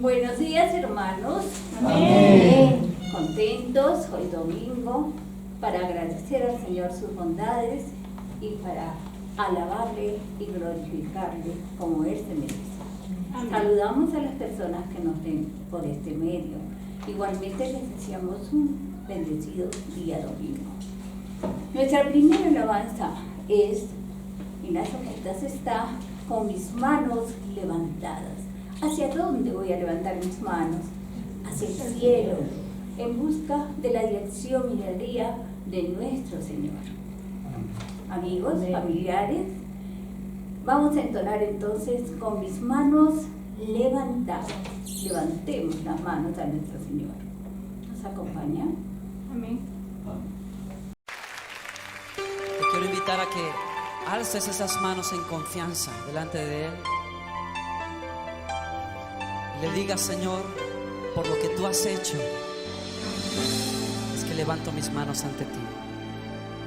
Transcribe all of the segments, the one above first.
Buenos días, hermanos. Amén. Contentos hoy domingo para agradecer al Señor sus bondades y para alabarle y glorificarle como Él se merece. Amén. Saludamos a las personas que nos ven por este medio. Igualmente les deseamos un bendecido día domingo. Nuestra primera alabanza es, en las hojitas está, con mis manos levantadas. ¿Hacia dónde voy a levantar mis manos? Hacia el cielo, en busca de la dirección y la guía de nuestro Señor. Amigos, familiares, vamos a entonar entonces con mis manos levantadas. Levantemos las manos a nuestro Señor. ¿Nos acompaña? Amén. Te quiero invitar a que alces esas manos en confianza delante de Él. Le digas: Señor, por lo que tú has hecho, es que levanto mis manos ante ti.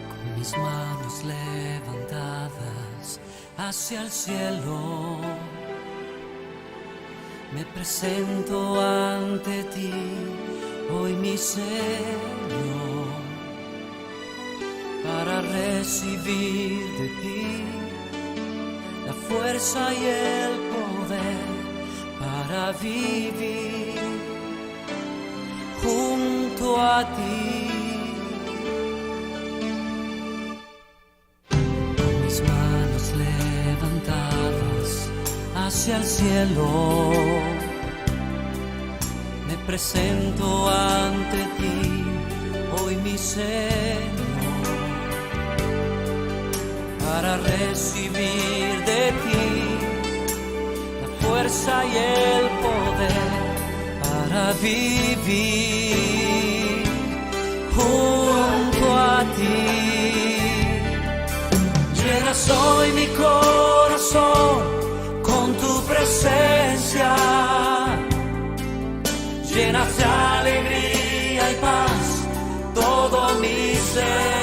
Con mis manos levantadas hacia el cielo, me presento ante ti, hoy mi Señor, para recibir de ti la fuerza y el poder para vivir junto a ti. Con mis manos levantadas hacia el cielo, me presento ante ti, hoy mi Señor, para recibir de ti fuerza y el poder para vivir junto a ti. Llenas hoy mi corazón con tu presencia, llenas de alegría y paz todo mi ser.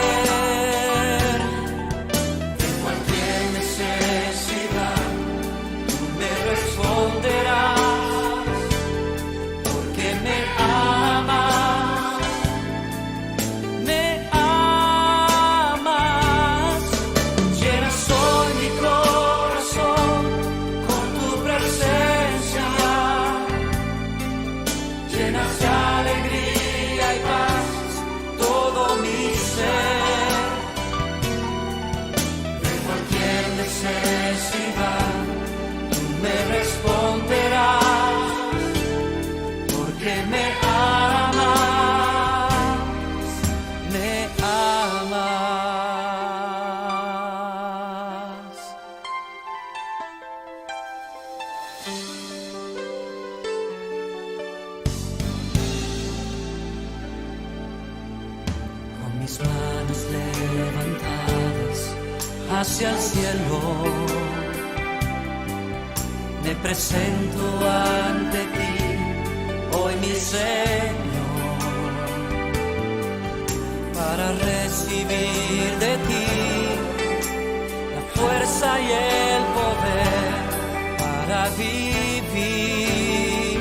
Mis manos levantadas hacia el cielo, me presento ante ti, hoy mi Señor, para recibir de ti la fuerza y el poder para vivir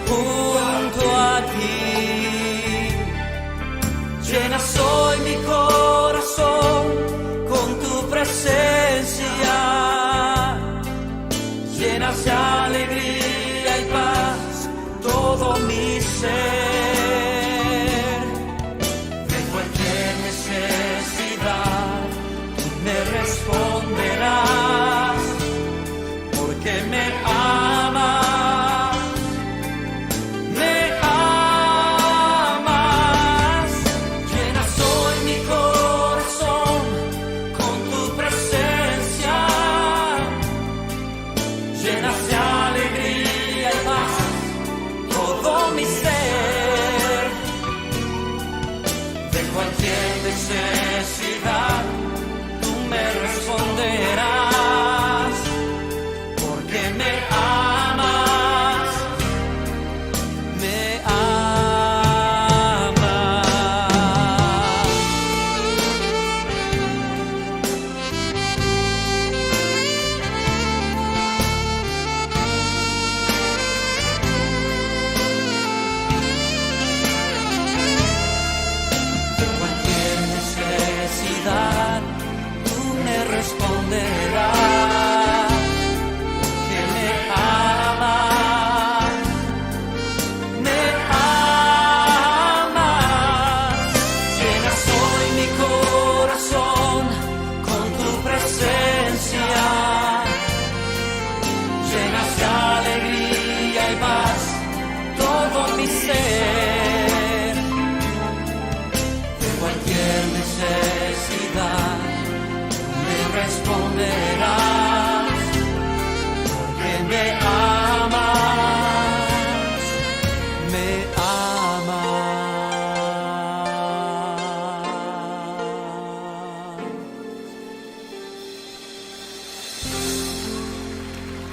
junto a ti. Llenas hoy mi corazón con tu presencia, llenas de alegría y paz todo mi ser. De cualquier necesidad tú me responderás, porque me amas. Necesidad, tú me responderás, porque me amas, me amas. mi ser. De cualquier necesidad me responderás, porque me amas, me amas.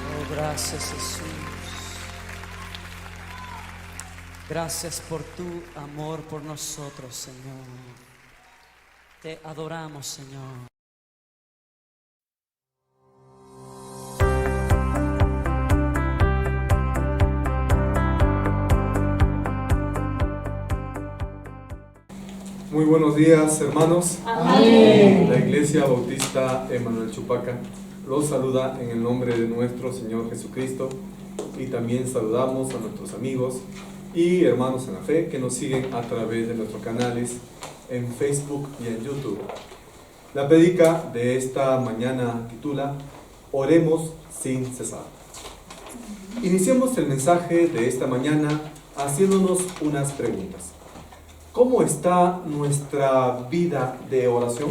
Oh, gracias, Jesús. Gracias por tu amor por nosotros, Señor. Te adoramos, Señor. Muy buenos días, hermanos. Amén. La Iglesia Bautista Emanuel Chupaca los saluda en el nombre de nuestro Señor Jesucristo, y también saludamos a nuestros amigos y hermanos en la fe que nos siguen a través de nuestros canales en Facebook y en YouTube. La prédica de esta mañana titula Oremos sin cesar. Iniciemos el mensaje de esta mañana haciéndonos unas preguntas. ¿Cómo está nuestra vida de oración?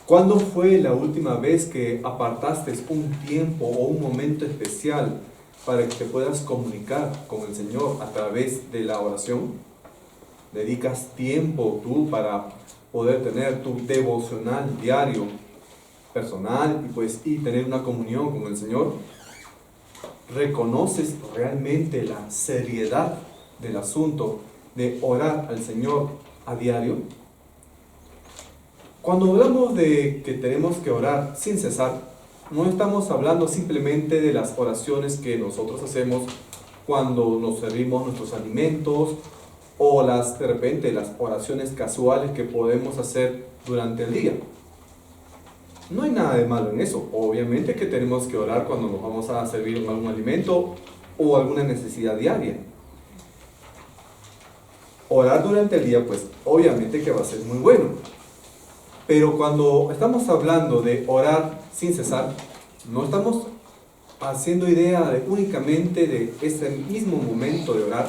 ¿Cuándo fue la última vez que apartaste un tiempo o un momento especial para que te puedas comunicar con el Señor a través de la oración? ¿Dedicas tiempo tú para poder tener tu devocional diario, personal, y tener una comunión con el Señor? ¿Reconoces realmente la seriedad del asunto de orar al Señor a diario? Cuando hablamos de que tenemos que orar sin cesar, no estamos hablando simplemente de las oraciones que nosotros hacemos cuando nos servimos nuestros alimentos, o de repente las oraciones casuales que podemos hacer durante el día. No hay nada de malo en eso. Obviamente que tenemos que orar cuando nos vamos a servir algún alimento o alguna necesidad diaria. Orar durante el día, pues obviamente que va a ser muy bueno. Pero cuando estamos hablando de orar sin cesar, no estamos haciendo idea únicamente de ese mismo momento de orar,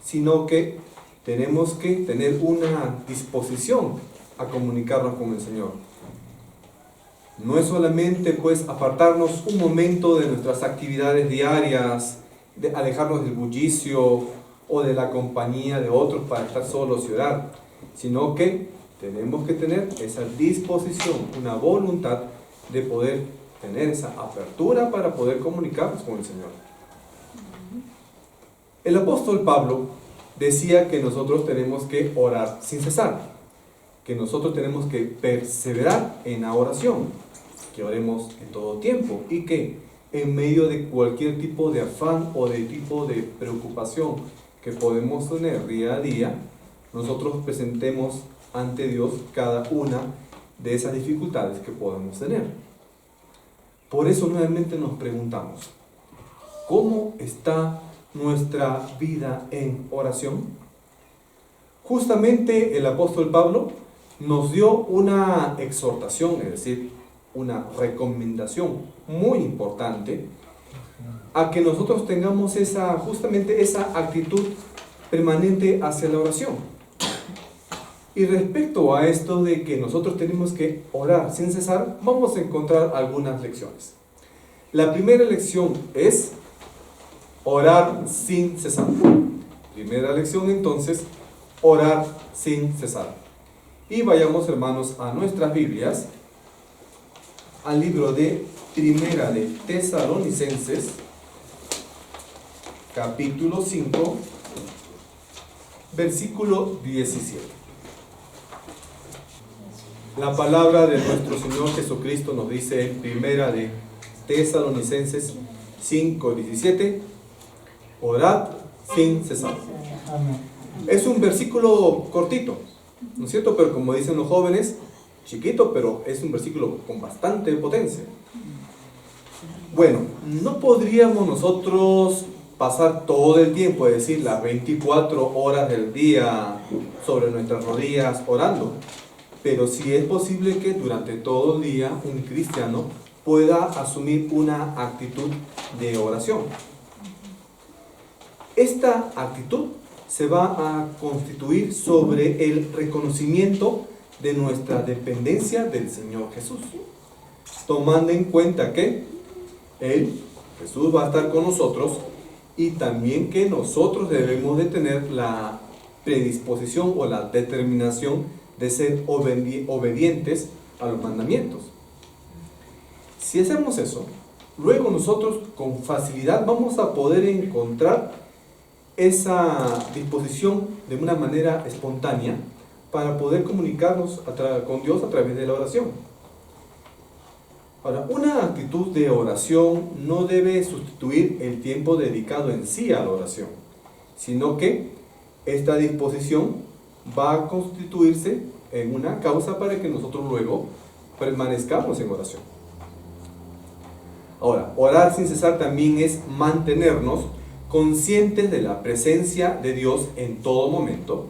sino que tenemos que tener una disposición a comunicarnos con el Señor. No es solamente pues apartarnos un momento de nuestras actividades diarias, de alejarnos del bullicio o de la compañía de otros para estar solos y orar, sino que tenemos que tener esa disposición, una voluntad de poder tener esa apertura para poder comunicarnos con el Señor. El apóstol Pablo decía que nosotros tenemos que orar sin cesar, que nosotros tenemos que perseverar en la oración, que oremos en todo tiempo, y que en medio de cualquier tipo de afán o de tipo de preocupación que podemos tener día a día, nosotros presentemos ante Dios cada una de esas dificultades que podemos tener. Por eso nuevamente nos preguntamos, ¿cómo está nuestra vida en oración? Justamente el apóstol Pablo nos dio una exhortación, es decir, una recomendación muy importante a que nosotros tengamos justamente esa actitud permanente hacia la oración. Y respecto a esto de que nosotros tenemos que orar sin cesar, vamos a encontrar algunas lecciones. La primera lección es orar sin cesar. Primera lección entonces, orar sin cesar. Y vayamos, hermanos, a nuestras Biblias, al libro de Primera de Tesalonicenses, capítulo 5, versículo 17. La palabra de nuestro Señor Jesucristo nos dice en Primera de Tesalonicenses 5:17, orad sin cesar. Es un versículo cortito, ¿no es cierto? Pero como dicen los jóvenes, chiquito, pero es un versículo con bastante potencia. Bueno, no podríamos nosotros pasar todo el tiempo, es decir, las 24 horas del día sobre nuestras rodillas orando. Pero sí es posible que durante todo el día un cristiano pueda asumir una actitud de oración. esta actitud se va a constituir sobre el reconocimiento de nuestra dependencia del Señor Jesús, tomando en cuenta que Jesús va a estar con nosotros, y también que nosotros debemos de tener la predisposición o la determinación de ser obedientes a los mandamientos. Si hacemos eso, luego nosotros con facilidad vamos a poder encontrar esa disposición de una manera espontánea para poder comunicarnos con Dios a través de la oración. Ahora, una actitud de oración no debe sustituir el tiempo dedicado en sí a la oración, sino que esta disposición va a constituirse en una causa para que nosotros luego permanezcamos en oración. Ahora, orar sin cesar también es mantenernos conscientes de la presencia de Dios en todo momento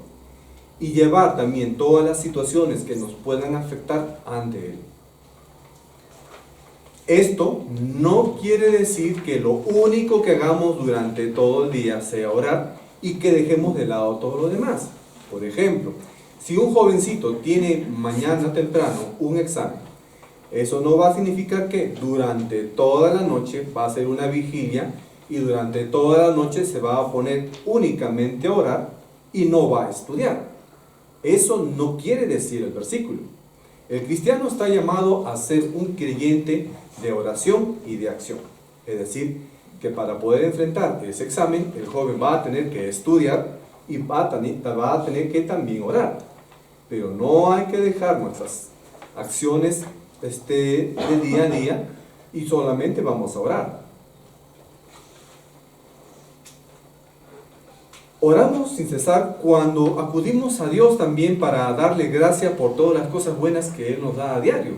y llevar también todas las situaciones que nos puedan afectar ante Él. Esto no quiere decir que lo único que hagamos durante todo el día sea orar y que dejemos de lado todo lo demás. Por ejemplo, si un jovencito tiene mañana temprano un examen, eso no va a significar que durante toda la noche va a hacer una vigilia y durante toda la noche se va a poner únicamente a orar y no va a estudiar. Eso no quiere decir el versículo. El cristiano está llamado a ser un creyente de oración y de acción. Es decir, que para poder enfrentar ese examen, el joven va a tener que estudiar y va a tener que también orar. Pero no hay que dejar nuestras acciones de día a día y solamente vamos a orar. Oramos sin cesar cuando acudimos a Dios también para darle gracias por todas las cosas buenas que Él nos da a diario.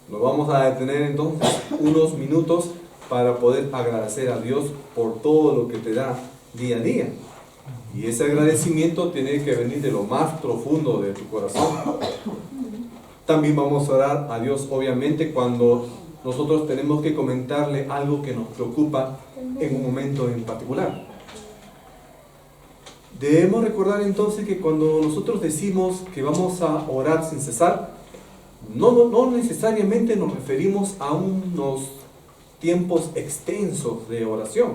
Nos vamos a detener entonces unos minutos para poder agradecer a Dios por todo lo que te da día a día. Y ese agradecimiento tiene que venir de lo más profundo de tu corazón. También vamos a orar a Dios, obviamente, cuando nosotros tenemos que comentarle algo que nos preocupa en un momento en particular. Debemos recordar entonces que cuando nosotros decimos que vamos a orar sin cesar, no necesariamente nos referimos a unos tiempos extensos de oración.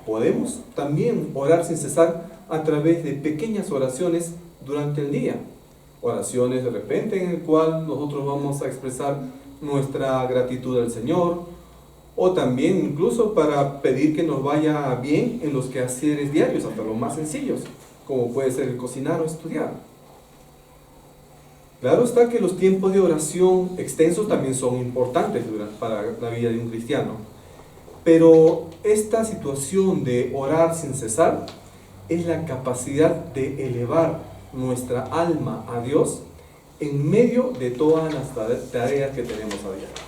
Podemos también orar sin cesar a través de pequeñas oraciones durante el día. Oraciones de repente en el cual nosotros vamos a expresar nuestra gratitud al Señor, o también incluso para pedir que nos vaya bien en los quehaceres diarios, hasta los más sencillos, como puede ser el cocinar o estudiar. Claro está que los tiempos de oración extensos también son importantes para la vida de un cristiano, pero esta situación de orar sin cesar es la capacidad de elevar nuestra alma a Dios en medio de todas las tareas que tenemos a diario.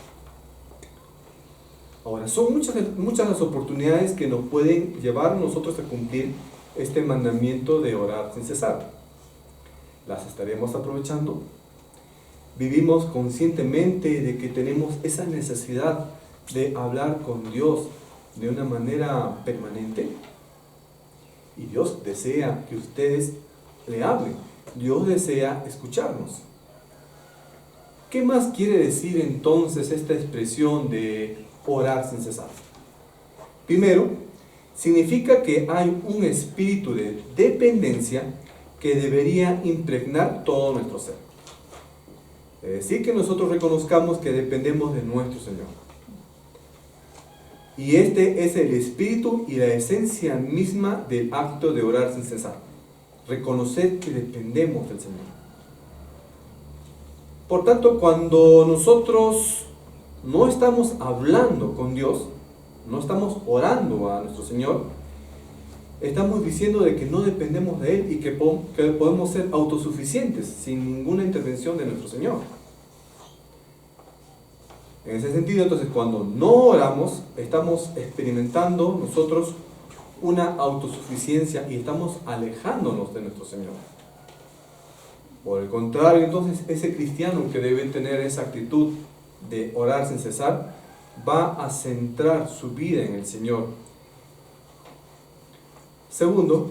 Ahora, son muchas las oportunidades que nos pueden llevar a nosotros a cumplir este mandamiento de orar sin cesar. ¿Las estaremos aprovechando? ¿Vivimos conscientemente de que tenemos esa necesidad de hablar con Dios de una manera permanente? Y Dios desea que ustedes le hablen. Dios desea escucharnos. ¿Qué más quiere decir entonces esta expresión de orar sin cesar? Primero, significa que hay un espíritu de dependencia que debería impregnar todo nuestro ser. Es decir, que nosotros reconozcamos que dependemos de nuestro Señor. Y este es el espíritu y la esencia misma del acto de orar sin cesar. Reconocer que dependemos del Señor. Por tanto, cuando nosotros no estamos hablando con Dios, no estamos orando a nuestro Señor, estamos diciendo de que no dependemos de Él y que podemos ser autosuficientes sin ninguna intervención de nuestro Señor. En ese sentido, entonces, cuando no oramos, estamos experimentando nosotros una autosuficiencia y estamos alejándonos de nuestro Señor. Por el contrario, entonces, ese cristiano que debe tener esa actitud de orar sin cesar, va a centrar su vida en el Señor. Segundo,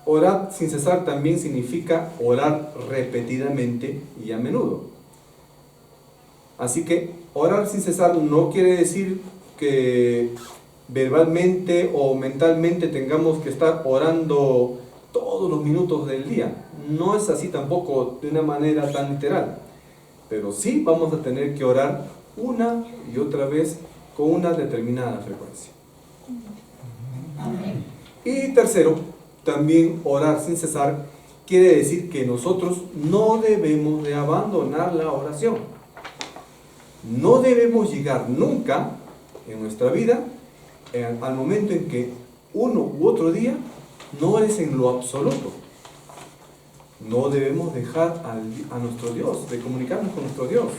orar sin cesar también significa orar repetidamente y a menudo. Así que orar sin cesar no quiere decir que verbalmente o mentalmente tengamos que estar orando todos los minutos del día. No es así tampoco de una manera tan literal. Pero sí vamos a tener que orar una y otra vez con una determinada frecuencia. Amén. Y tercero, también orar sin cesar quiere decir que nosotros no debemos de abandonar la oración. No debemos llegar nunca en nuestra vida al momento en que uno u otro día no ores en lo absoluto. No debemos dejar a nuestro Dios, de comunicarnos con nuestro Dios.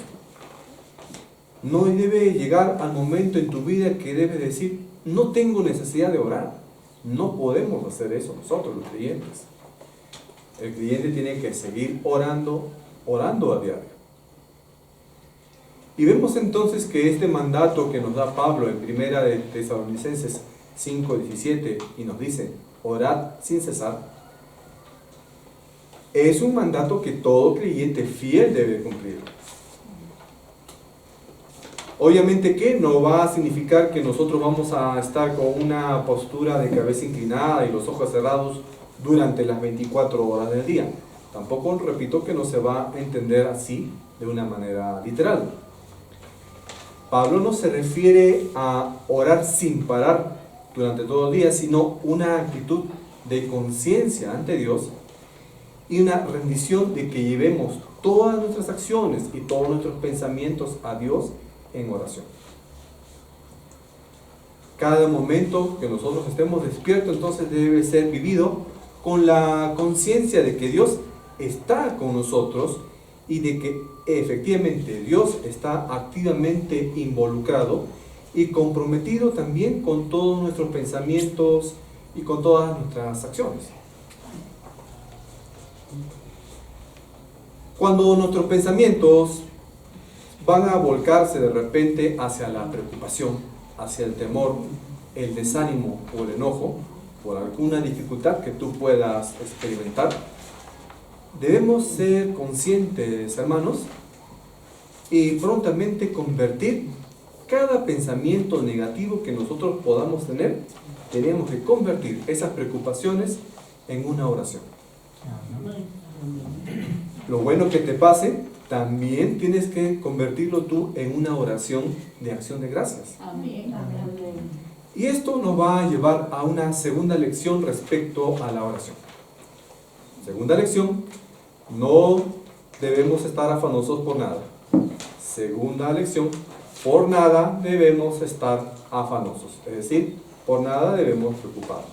No debe llegar al momento en tu vida que debes decir, no tengo necesidad de orar. No podemos hacer eso nosotros los creyentes. El creyente tiene que seguir orando a diario. Y vemos entonces que este mandato que nos da Pablo en 1 de Tesalonicenses 5:17 y nos dice, orad sin cesar, es un mandato que todo creyente fiel debe cumplir. Obviamente que no va a significar que nosotros vamos a estar con una postura de cabeza inclinada y los ojos cerrados durante las 24 horas del día. Tampoco, repito, que no se va a entender así de una manera literal. Pablo no se refiere a orar sin parar durante todo el día, sino una actitud de conciencia ante Dios y una rendición de que llevemos todas nuestras acciones y todos nuestros pensamientos a Dios en oración. Cada momento que nosotros estemos despiertos entonces debe ser vivido con la conciencia de que Dios está con nosotros y de que efectivamente Dios está activamente involucrado y comprometido también con todos nuestros pensamientos y con todas nuestras acciones. Cuando nuestros pensamientos van a volcarse de repente hacia la preocupación, hacia el temor, el desánimo o el enojo, por alguna dificultad que tú puedas experimentar, debemos ser conscientes, hermanos, y prontamente convertir cada pensamiento negativo que nosotros podamos tener, tenemos que convertir esas preocupaciones en una oración. Lo bueno que te pase, también tienes que convertirlo tú en una oración de acción de gracias. Amén. Y esto nos va a llevar a una segunda lección respecto a la oración. Segunda lección, no debemos estar afanosos por nada. Segunda lección, por nada debemos estar afanosos. Es decir, por nada debemos preocuparnos.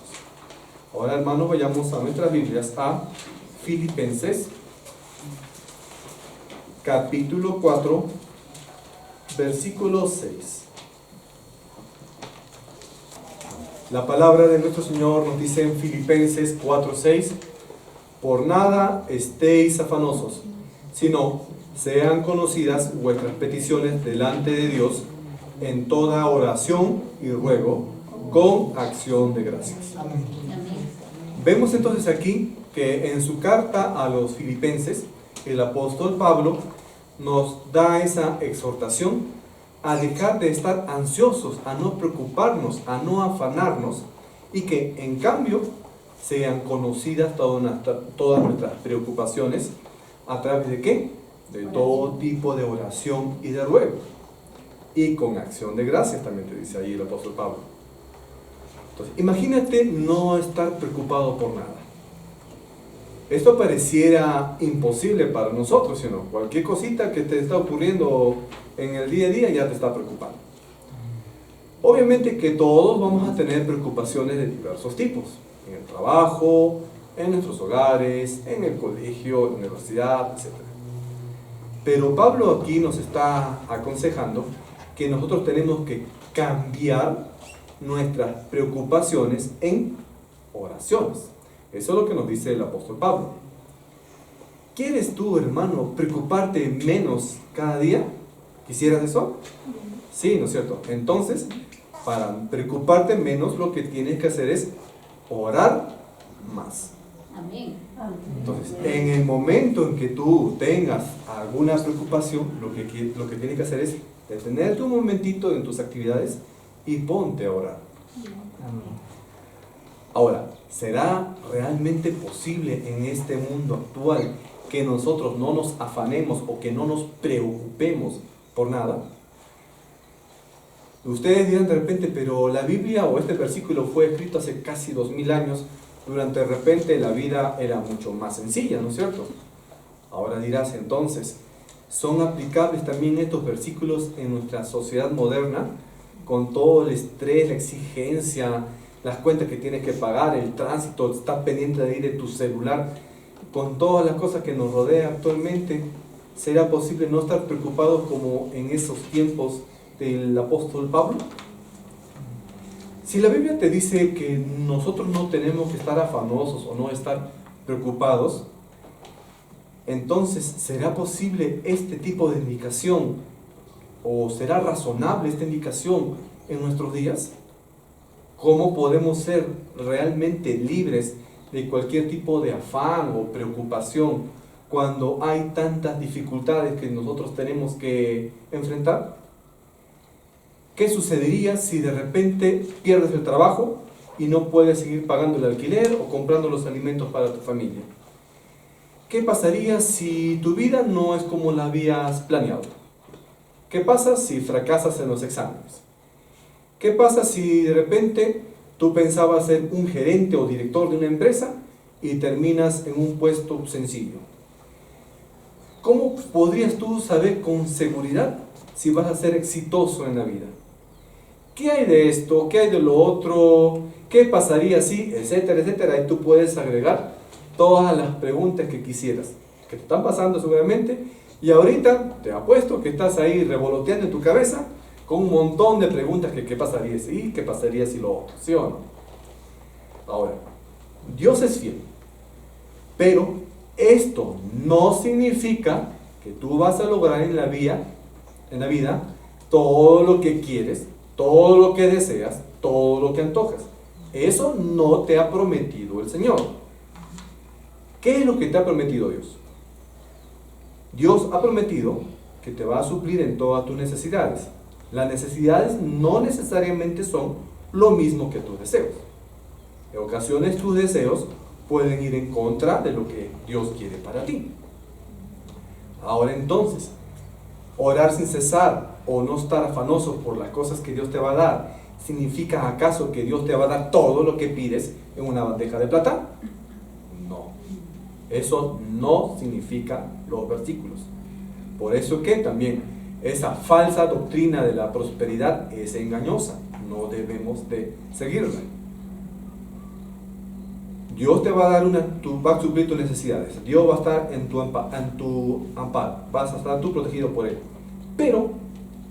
Ahora, hermanos, vayamos a nuestras Biblias, a Filipenses, capítulo 4, versículo 6. La palabra de nuestro Señor nos dice en Filipenses 4:6, por nada estéis afanosos, sino sean conocidas vuestras peticiones delante de Dios en toda oración y ruego con acción de gracias. Vemos entonces aquí que en su carta a los filipenses, el apóstol Pablo nos da esa exhortación a dejar de estar ansiosos, a no preocuparnos, a no afanarnos, y que en cambio sean conocidas todas nuestras preocupaciones a través de ¿qué? De todo tipo de oración y de ruego, y con acción de gracias, también te dice ahí el apóstol Pablo. Entonces, imagínate no estar preocupado por nada. Esto pareciera imposible para nosotros, ¿sí o no? Cualquier cosita que te está ocurriendo en el día a día ya te está preocupando. Obviamente que todos vamos a tener preocupaciones de diversos tipos, en el trabajo, en nuestros hogares, en el colegio, en la universidad, etc. Pero Pablo aquí nos está aconsejando que nosotros tenemos que cambiar nuestras preocupaciones en oraciones. Eso es lo que nos dice el apóstol Pablo. ¿Quieres tú, hermano, preocuparte menos cada día? ¿Quisieras eso? Sí, ¿no es cierto? Entonces, para preocuparte menos, lo que tienes que hacer es orar más. Amén. Entonces, en el momento en que tú tengas alguna preocupación, lo que tienes que hacer es detenerte un momentito en tus actividades y ponte a orar. Ahora, ¿será realmente posible en este mundo actual que nosotros no nos afanemos o que no nos preocupemos por nada? Ustedes dirán de repente, pero la Biblia o este versículo fue escrito hace casi 2000 años, durante de repente la vida era mucho más sencilla, ¿no es cierto? Ahora dirás entonces, ¿son aplicables también estos versículos en nuestra sociedad moderna? Con todo el estrés, la exigencia, las cuentas que tienes que pagar, el tránsito, estás pendiente de ir en tu celular, con todas las cosas que nos rodean actualmente, ¿será posible no estar preocupados como en esos tiempos del apóstol Pablo? Si la Biblia te dice que nosotros no tenemos que estar afanosos o no estar preocupados, entonces ¿será posible este tipo de indicación o será razonable esta indicación en nuestros días? ¿Cómo podemos ser realmente libres de cualquier tipo de afán o preocupación cuando hay tantas dificultades que nosotros tenemos que enfrentar? ¿Qué sucedería si de repente pierdes el trabajo y no puedes seguir pagando el alquiler o comprando los alimentos para tu familia? ¿Qué pasaría si tu vida no es como la habías planeado? ¿Qué pasa si fracasas en los exámenes? ¿Qué pasa si de repente tú pensabas ser un gerente o director de una empresa y terminas en un puesto sencillo? ¿Cómo podrías tú saber con seguridad si vas a ser exitoso en la vida? ¿Qué hay de esto? ¿Qué hay de lo otro? ¿Qué pasaría si? Etcétera, etcétera. Y tú puedes agregar todas las preguntas que quisieras, que te están pasando seguramente, y ahorita te apuesto que estás ahí revoloteando en tu cabeza con un montón de preguntas que qué pasaría si, qué pasaría si lo otro, ¿sí o no? Ahora, Dios es fiel, pero esto no significa que tú vas a lograr en la vida todo lo que quieres, todo lo que deseas, todo lo que antojas. Eso no te ha prometido el Señor. ¿Qué es lo que te ha prometido Dios? Dios ha prometido que te va a suplir en todas tus necesidades. Las necesidades no necesariamente son lo mismo que tus deseos. En ocasiones tus deseos pueden ir en contra de lo que Dios quiere para ti. Ahora entonces, orar sin cesar o no estar afanoso por las cosas que Dios te va a dar, ¿significa acaso que Dios te va a dar todo lo que pides en una bandeja de plata? No. Eso no significa los versículos. Por eso que también esa falsa doctrina de la prosperidad es engañosa. No debemos de seguirla. Dios te va a dar va a suplir tus necesidades. Dios va a estar en tu amparo. Vas a estar tú protegido por Él. Pero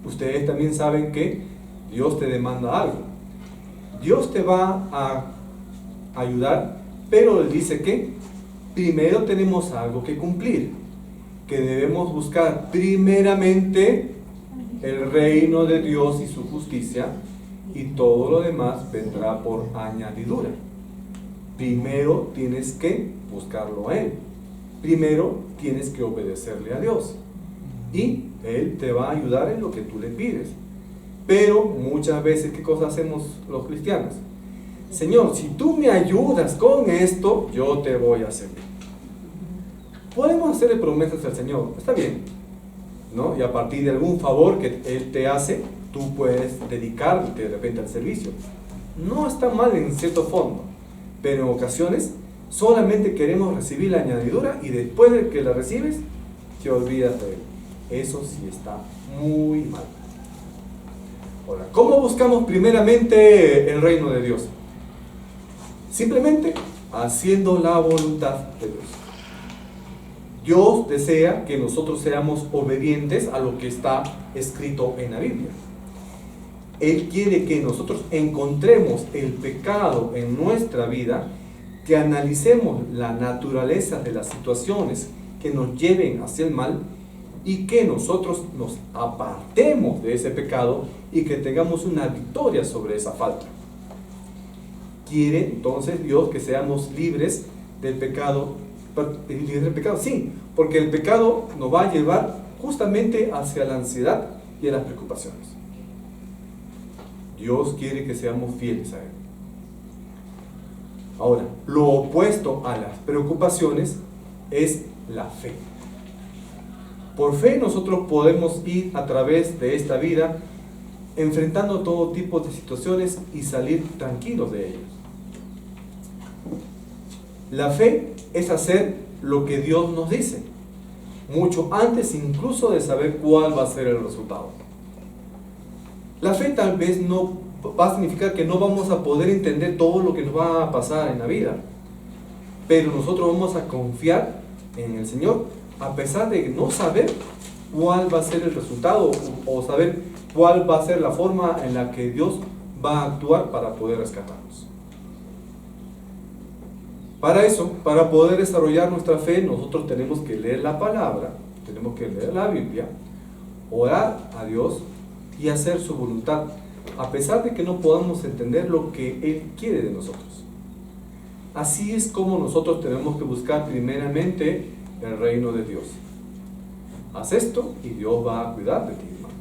ustedes también saben que Dios te demanda algo. Dios te va a ayudar, pero Él dice que primero tenemos algo que cumplir, que debemos buscar primeramente el reino de Dios y su justicia, y todo lo demás vendrá por añadidura. Primero tienes que buscarlo a Él. Primero tienes que obedecerle a Dios. Y Él te va a ayudar en lo que tú le pides. Pero muchas veces, ¿qué cosa hacemos los cristianos? Señor, si tú me ayudas con esto, yo te voy a servir. Podemos hacerle promesas al Señor, está bien, ¿no? Y a partir de algún favor que Él te hace, tú puedes dedicarte de repente al servicio. No está mal en cierto fondo, pero en ocasiones solamente queremos recibir la añadidura y después de que la recibes, te olvidas de Él. Eso sí está muy mal. Ahora, ¿cómo buscamos primeramente el reino de Dios? Simplemente haciendo la voluntad de Dios. Dios desea que nosotros seamos obedientes a lo que está escrito en la Biblia. Él quiere que nosotros encontremos el pecado en nuestra vida, que analicemos la naturaleza de las situaciones que nos lleven hacia el mal y que nosotros nos apartemos de ese pecado y que tengamos una victoria sobre esa falta. quiere entonces Dios que seamos libres del pecado. ¿Libres del pecado? Sí, porque el pecado nos va a llevar justamente hacia la ansiedad y a las preocupaciones. Dios quiere que seamos fieles a Él. Ahora, lo opuesto a las preocupaciones es la fe. Por fe nosotros podemos ir a través de esta vida enfrentando todo tipo de situaciones y salir tranquilos de ellas. La fe es hacer lo que Dios nos dice, mucho antes incluso de saber cuál va a ser el resultado. La fe tal vez no va a significar que no vamos a poder entender todo lo que nos va a pasar en la vida, pero nosotros vamos a confiar en el Señor a pesar de no saber cuál va a ser el resultado o saber cuál va a ser la forma en la que Dios va a actuar para poder rescatarnos. Para eso, para poder desarrollar nuestra fe, nosotros tenemos que leer la palabra, tenemos que leer la Biblia, orar a Dios y hacer su voluntad, a pesar de que no podamos entender lo que Él quiere de nosotros. Así es como nosotros tenemos que buscar primeramente el reino de Dios. Haz esto y Dios va a cuidar de ti, hermano.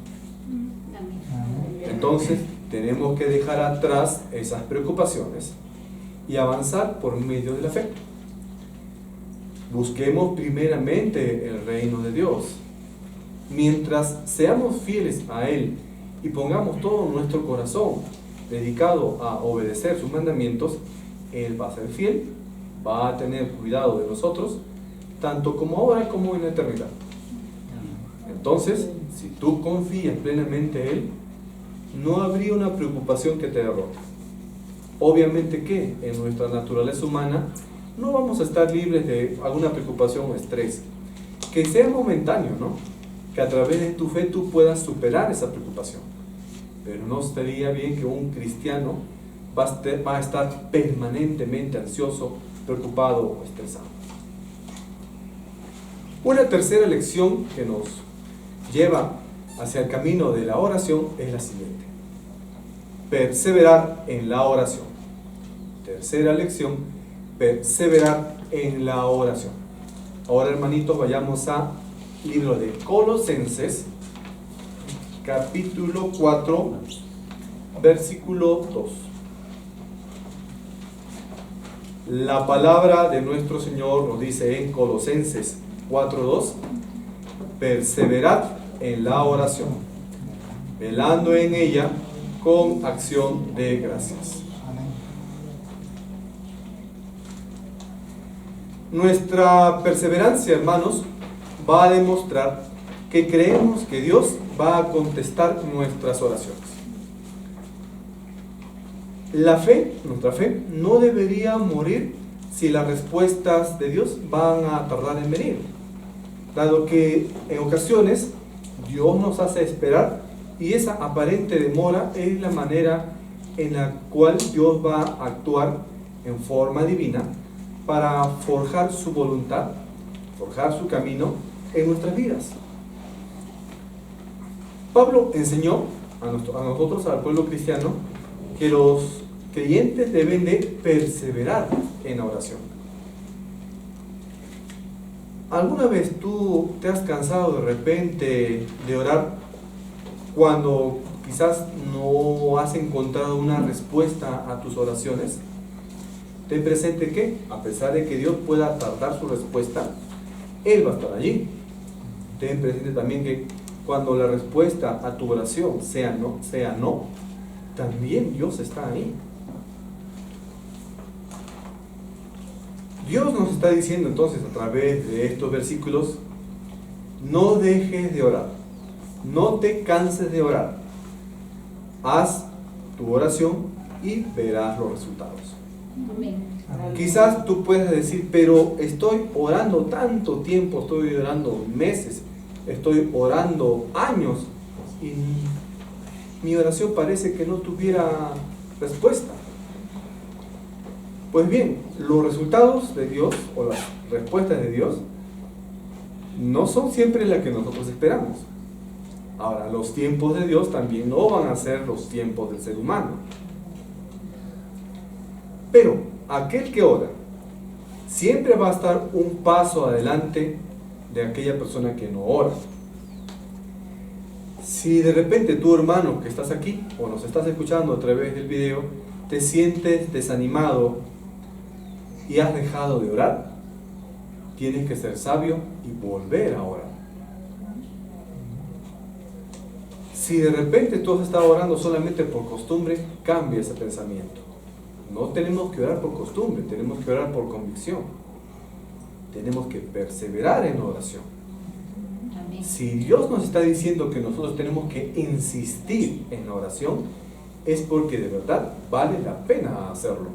Entonces, tenemos que dejar atrás esas preocupaciones y avanzar por medio de la fe. Busquemos primeramente el reino de Dios. Mientras seamos fieles a Él y pongamos todo nuestro corazón dedicado a obedecer sus mandamientos, Él va a ser fiel, va a tener cuidado de nosotros, tanto como ahora como en la eternidad. Entonces, si tú confías plenamente en Él, no habría una preocupación que te derrote. Obviamente que en nuestra naturaleza humana no vamos a estar libres de alguna preocupación o estrés, que sea momentáneo, ¿no? Que a través de tu fe tú puedas superar esa preocupación. Pero no estaría bien que un cristiano va a estar permanentemente ansioso, preocupado o estresado. Una tercera lección que nos lleva hacia el camino de la oración es la siguiente: perseverar en la oración. Tercera lección: perseverar en la oración. Ahora, hermanitos, vayamos al libro de Colosenses, capítulo 4, versículo 2. La palabra de nuestro Señor nos dice en Colosenses 4:2: perseverad en la oración, velando en ella con acción de gracias. Nuestra perseverancia, hermanos, va a demostrar que creemos que Dios va a contestar nuestras oraciones. La fe, nuestra fe, no debería morir si las respuestas de Dios van a tardar en venir, dado que en ocasiones Dios nos hace esperar y esa aparente demora es la manera en la cual Dios va a actuar en forma divina para forjar su voluntad, forjar su camino en nuestras vidas. Pablo enseñó a nosotros, al pueblo cristiano, que los creyentes deben de perseverar en la oración. ¿Alguna vez tú te has cansado de repente de orar cuando quizás no has encontrado una respuesta a tus oraciones? Ten presente que, a pesar de que Dios pueda tardar su respuesta, Él va a estar allí. Ten presente también que cuando la respuesta a tu oración sea no, también Dios está ahí. Dios nos está diciendo entonces a través de estos versículos: no dejes de orar, no te canses de orar, haz tu oración y verás los resultados. Amén. Quizás tú puedas decir: pero estoy orando tanto tiempo, estoy orando meses, estoy orando años y mi oración parece que no tuviera respuesta. Pues bien, los resultados de Dios o las respuestas de Dios no son siempre las que nosotros esperamos. Ahora, los tiempos de Dios también no van a ser los tiempos del ser humano. Pero aquel que ora siempre va a estar un paso adelante de aquella persona que no ora. Si de repente tu hermano que estás aquí o nos estás escuchando a través del video te sientes desanimado y has dejado de orar, tienes que ser sabio y volver a orar. Si de repente tú has estado orando solamente por costumbre, cambia ese pensamiento. No tenemos que orar por costumbre, tenemos que orar por convicción. Tenemos que perseverar en la oración. Amén. Si Dios nos está diciendo que nosotros tenemos que insistir en la oración, es porque de verdad vale la pena hacerlo.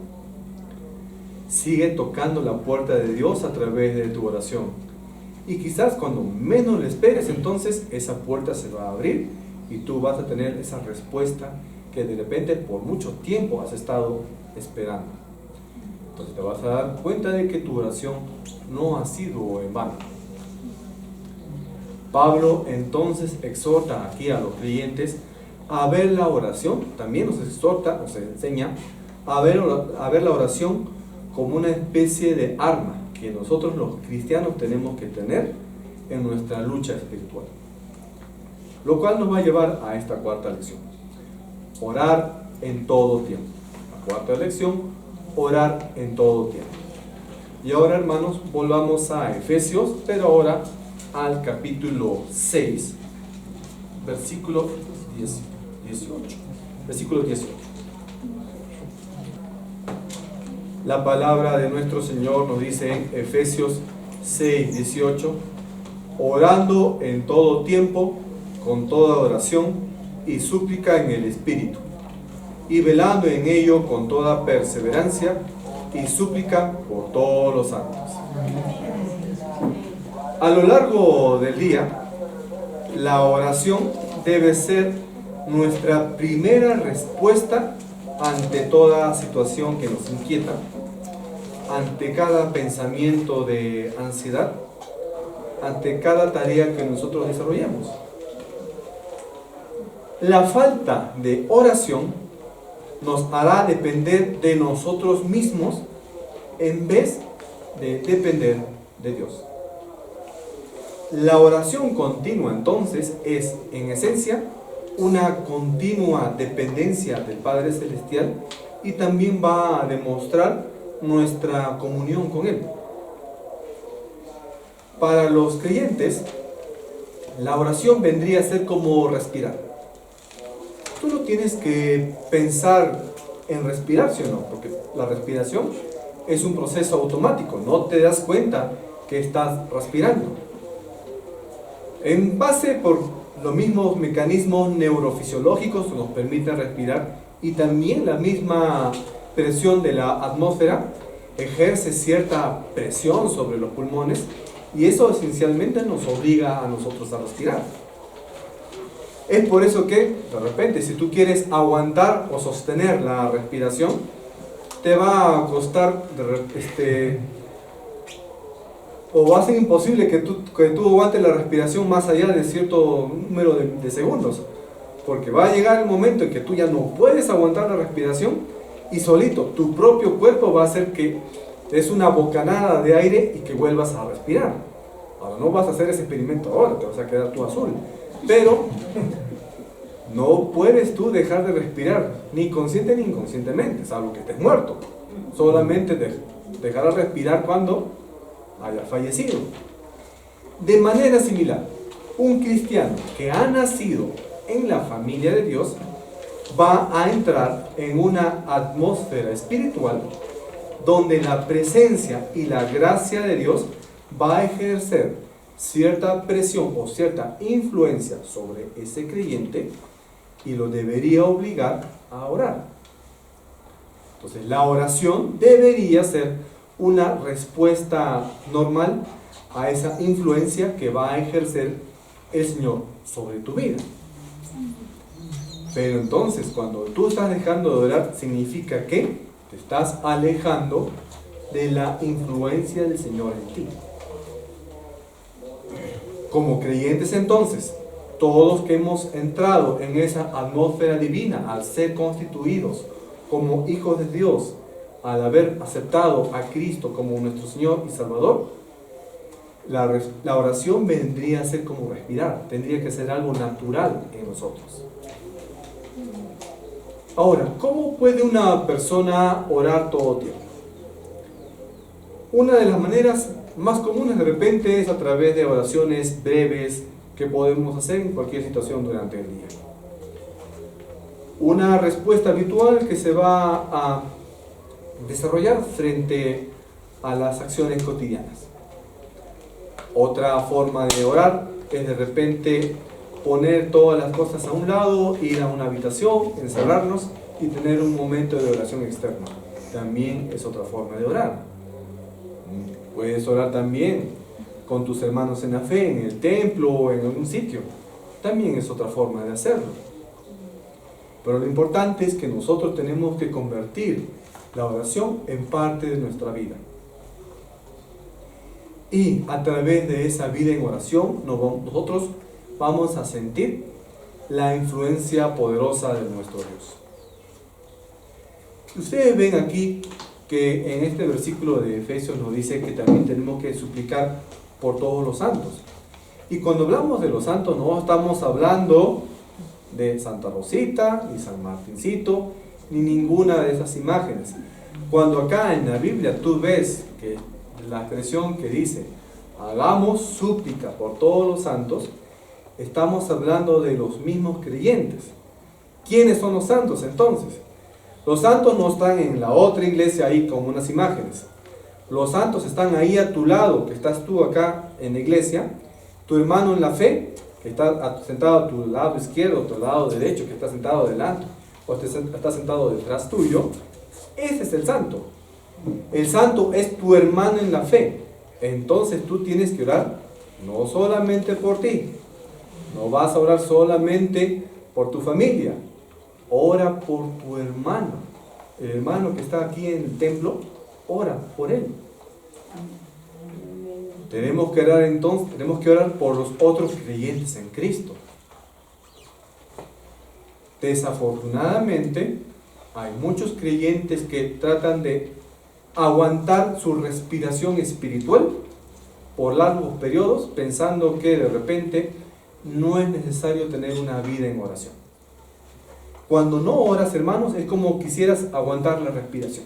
Sigue tocando la puerta de Dios a través de tu oración. Y quizás cuando menos le esperes, entonces esa puerta se va a abrir y tú vas a tener esa respuesta que de repente por mucho tiempo has estado esperando. Entonces te vas a dar cuenta de que tu oración no ha sido en vano. Pablo entonces exhorta aquí a los creyentes a ver la oración, también nos exhorta, nos enseña a ver la oración como una especie de arma que nosotros los cristianos tenemos que tener en nuestra lucha espiritual. Lo cual nos va a llevar a esta cuarta lección: orar en todo tiempo. La cuarta lección: orar en todo tiempo. Y ahora, hermanos, volvamos a Efesios, pero ahora al capítulo 6, versículo 18. Versículo 18. La palabra de nuestro Señor nos dice en Efesios 6, 18: orando en todo tiempo, con toda oración y súplica en el Espíritu, y velando en ello con toda perseverancia y súplica por todos los santos. A lo largo del día, la oración debe ser nuestra primera respuesta ante toda situación que nos inquieta, ante cada pensamiento de ansiedad, ante cada tarea que nosotros desarrollamos. La falta de oración nos hará depender de nosotros mismos en vez de depender de Dios. La oración continua, entonces, es en esencia una continua dependencia del Padre Celestial y también va a demostrar nuestra comunión con Él. Para los creyentes, la oración vendría a ser como respirar. Tú no tienes que pensar en respirar, ¿sí o no? Porque la respiración es un proceso automático, no te das cuenta que estás respirando. En base por los mismos mecanismos neurofisiológicos que nos permiten respirar y también la misma presión de la atmósfera ejerce cierta presión sobre los pulmones y eso esencialmente nos obliga a nosotros a respirar. Es por eso que de repente si tú quieres aguantar o sostener la respiración, te va a costar o va a ser imposible que tú aguantes la respiración más allá de cierto número de segundos, porque va a llegar el momento en que tú ya no puedes aguantar la respiración y solito tu propio cuerpo va a hacer que des una bocanada de aire y que vuelvas a respirar. Ahora no vas a hacer ese experimento ahora, te vas a quedar tú azul, pero no puedes tú dejar de respirar, ni consciente ni inconscientemente, salvo que estés muerto. Solamente dejarás respirar cuando hayas fallecido. De manera similar, un cristiano que ha nacido en la familia de Dios va a entrar en una atmósfera espiritual donde la presencia y la gracia de Dios va a ejercer cierta presión o cierta influencia sobre ese creyente y lo debería obligar a orar. Entonces la oración debería ser una respuesta normal a esa influencia que va a ejercer el Señor sobre tu vida. Pero entonces cuando tú estás dejando de orar, significa que te estás alejando de la influencia del Señor en ti. Como creyentes entonces, todos que hemos entrado en esa atmósfera divina al ser constituidos como hijos de Dios al haber aceptado a Cristo como nuestro Señor y Salvador, la oración vendría a ser como respirar, tendría que ser algo natural en nosotros. Ahora, ¿cómo puede una persona orar todo el tiempo? Una de las maneras más comunes de repente es a través de oraciones breves que podemos hacer en cualquier situación durante el día. Una respuesta habitual que se va a desarrollar frente a las acciones cotidianas. Otra forma de orar es de repente poner todas las cosas a un lado, ir a una habitación, encerrarnos y tener un momento de oración externa. También es otra forma de orar. Puedes orar también con tus hermanos en la fe, en el templo o en algún sitio. También es otra forma de hacerlo. Pero lo importante es que nosotros tenemos que convertir la oración en parte de nuestra vida. Y a través de esa vida en oración, nosotros vamos a sentir la influencia poderosa de nuestro Dios. Ustedes ven aquí que en este versículo de Efesios nos dice que también tenemos que suplicar por todos los santos. Y cuando hablamos de los santos, no estamos hablando de Santa Rosita, ni San Martincito, ni ninguna de esas imágenes. Cuando acá en la Biblia tú ves que la expresión que dice, hagamos súplica por todos los santos, estamos hablando de los mismos creyentes. ¿Quiénes son los santos entonces? Los santos no están en la otra iglesia ahí con unas imágenes. Los santos están ahí a tu lado, que estás tú acá en la iglesia, tu hermano en la fe, que está sentado a tu lado izquierdo, a tu lado derecho, que está sentado delante, o está sentado detrás tuyo. Ese es el santo. El santo es tu hermano en la fe. Entonces tú tienes que orar no solamente por ti, no vas a orar solamente por tu familia, ora por tu hermano. El hermano que está aquí en el templo, ora por él. Tenemos que orar entonces, tenemos que orar por los otros creyentes en Cristo. Desafortunadamente, hay muchos creyentes que tratan de aguantar su respiración espiritual por largos periodos, pensando que de repente no es necesario tener una vida en oración. Cuando no oras, hermanos, es como quisieras aguantar la respiración.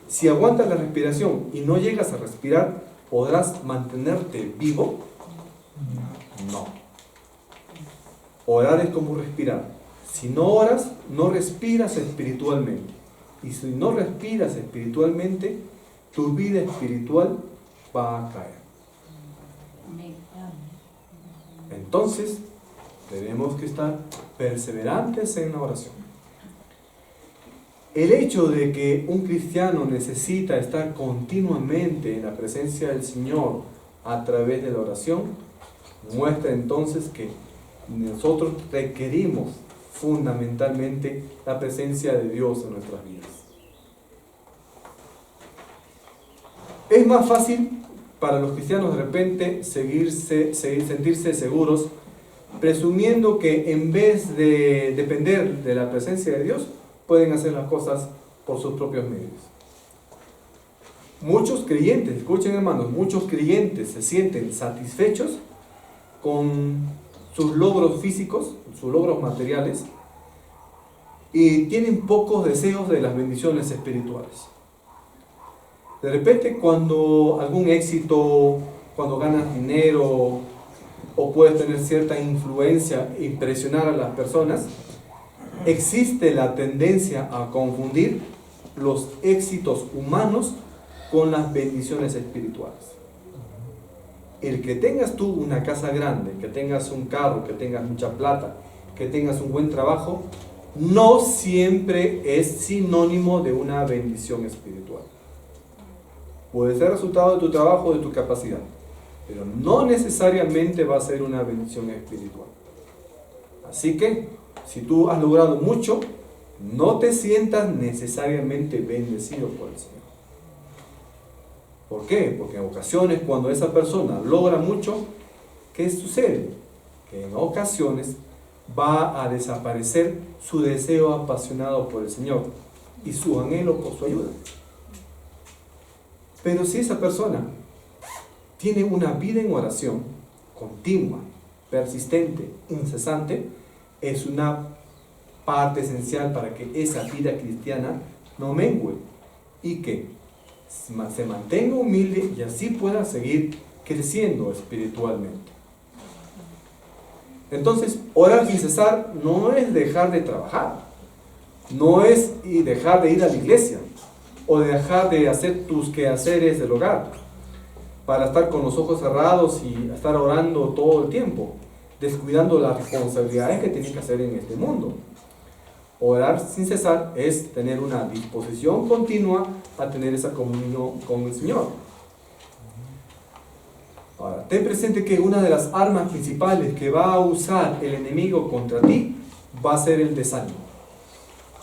Si aguantas la respiración y no llegas a respirar, ¿podrás mantenerte vivo? No. Orar es como respirar. Si no oras, no respiras espiritualmente. Y si no respiras espiritualmente, tu vida espiritual va a caer. Entonces, tenemos que estar perseverantes en la oración. El hecho de que un cristiano necesita estar continuamente en la presencia del Señor a través de la oración, muestra entonces que nosotros requerimos fundamentalmente la presencia de Dios en nuestras vidas. Es más fácil para los cristianos de repente sentirse seguros, presumiendo que en vez de depender de la presencia de Dios, pueden hacer las cosas por sus propios medios. Muchos creyentes, escuchen hermanos, muchos creyentes se sienten satisfechos con sus logros físicos, sus logros materiales, y tienen pocos deseos de las bendiciones espirituales. De repente, cuando algún éxito, cuando ganas dinero o puedes tener cierta influencia, impresionar a las personas, existe la tendencia a confundir los éxitos humanos con las bendiciones espirituales. El que tengas tú una casa grande, que tengas un carro, que tengas mucha plata, que tengas un buen trabajo, no siempre es sinónimo de una bendición espiritual. Puede ser resultado de tu trabajo, de tu capacidad, pero no necesariamente va a ser una bendición espiritual. Así que, si tú has logrado mucho, no te sientas necesariamente bendecido por el Señor. ¿Por qué? Porque en ocasiones cuando esa persona logra mucho, ¿qué sucede? Que en ocasiones va a desaparecer su deseo apasionado por el Señor. y su anhelo por su ayuda. Pero si esa persona tiene una vida en oración continua, persistente, incesante, es una parte esencial para que esa vida cristiana no mengue y que se mantenga humilde y así pueda seguir creciendo espiritualmente. Entonces, orar sin cesar no es dejar de trabajar, no es dejar de ir a la iglesia o dejar de hacer tus quehaceres del hogar para estar con los ojos cerrados y estar orando todo el tiempo, descuidando las responsabilidades que tienes que hacer en este mundo. Orar sin cesar es tener una disposición continua a tener esa comunión con el Señor. Ahora, ten presente que una de las armas principales que va a usar el enemigo contra ti va a ser el desánimo.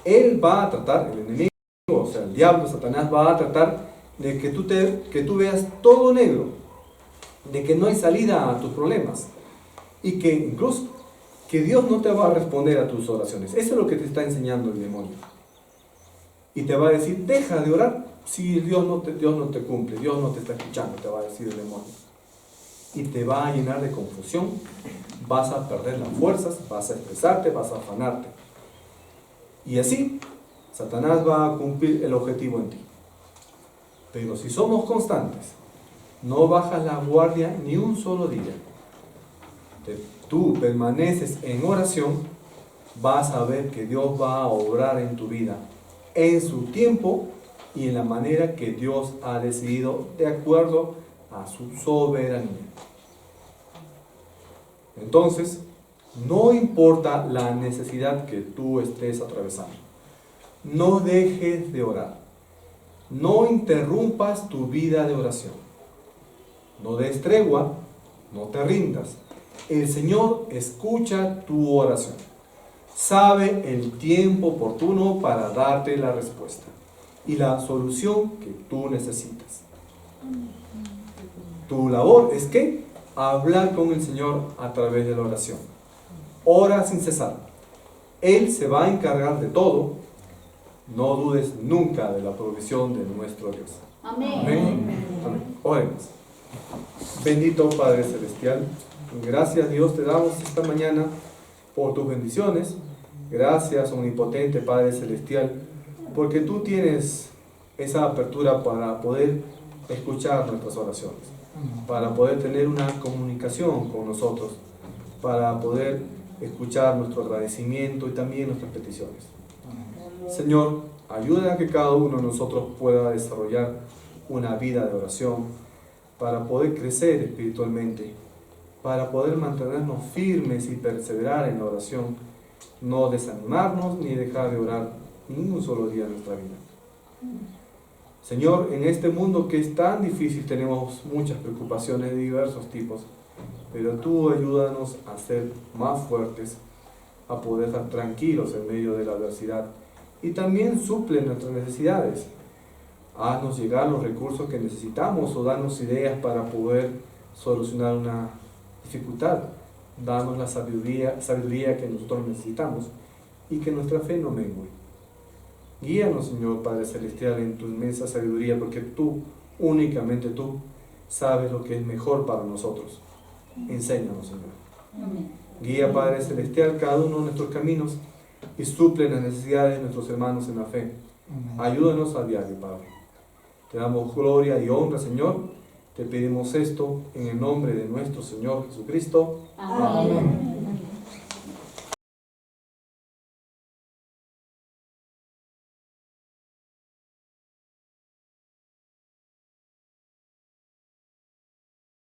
Él va a tratar, el enemigo, o sea, el diablo, Satanás, va a tratar de que tú veas todo negro, de que no hay salida a tus problemas y que incluso que Dios no te va a responder a tus oraciones. Eso es lo que te está enseñando el demonio. Y te va a decir, deja de orar si Dios no te cumple, Dios no te está escuchando, te va a decir el demonio. Y te va a llenar de confusión, vas a perder las fuerzas, vas a estresarte, vas a afanarte. Y así, Satanás va a cumplir el objetivo en ti. Pero si somos constantes, no bajas la guardia ni un solo día, tú permaneces en oración, vas a ver que Dios va a obrar en tu vida en su tiempo y en la manera que Dios ha decidido de acuerdo a su soberanía. Entonces, no importa la necesidad que tú estés atravesando, no dejes de orar, no interrumpas tu vida de oración, no des tregua, no te rindas. El Señor escucha tu oración, sabe el tiempo oportuno para darte la respuesta y la solución que tú necesitas. Tu labor es que hablar con el Señor a través de la oración. Ora sin cesar. Él se va a encargar de todo. No dudes nunca de la provisión de nuestro Dios. Amén. Amén. Amén. Oremos. Bendito Padre Celestial, gracias Dios te damos esta mañana por tus bendiciones. Gracias omnipotente Padre Celestial, porque tú tienes esa apertura para poder escuchar nuestras oraciones, para poder tener una comunicación con nosotros, para poder escuchar nuestro agradecimiento y también nuestras peticiones. Señor, ayuda a que cada uno de nosotros pueda desarrollar una vida de oración para poder crecer espiritualmente, para poder mantenernos firmes y perseverar en la oración, no desanimarnos ni dejar de orar ni un solo día en nuestra vida. Señor, en este mundo que es tan difícil tenemos muchas preocupaciones de diversos tipos, pero tú ayúdanos a ser más fuertes, a poder estar tranquilos en medio de la adversidad y también suple nuestras necesidades. Haznos llegar los recursos que necesitamos o danos ideas para poder solucionar una dificultad. Danos la sabiduría que nosotros necesitamos y que nuestra fe no mengue. Guíanos, Señor Padre Celestial, en tu inmensa sabiduría, porque tú, únicamente tú, sabes lo que es mejor para nosotros. Enséñanos, Señor. Amén. Guía, Padre Celestial, cada uno de nuestros caminos y suple las necesidades de nuestros hermanos en la fe. Ayúdanos a diario, Padre. Te damos gloria y honra, Señor. Te pedimos esto en el nombre de nuestro Señor Jesucristo. Amén.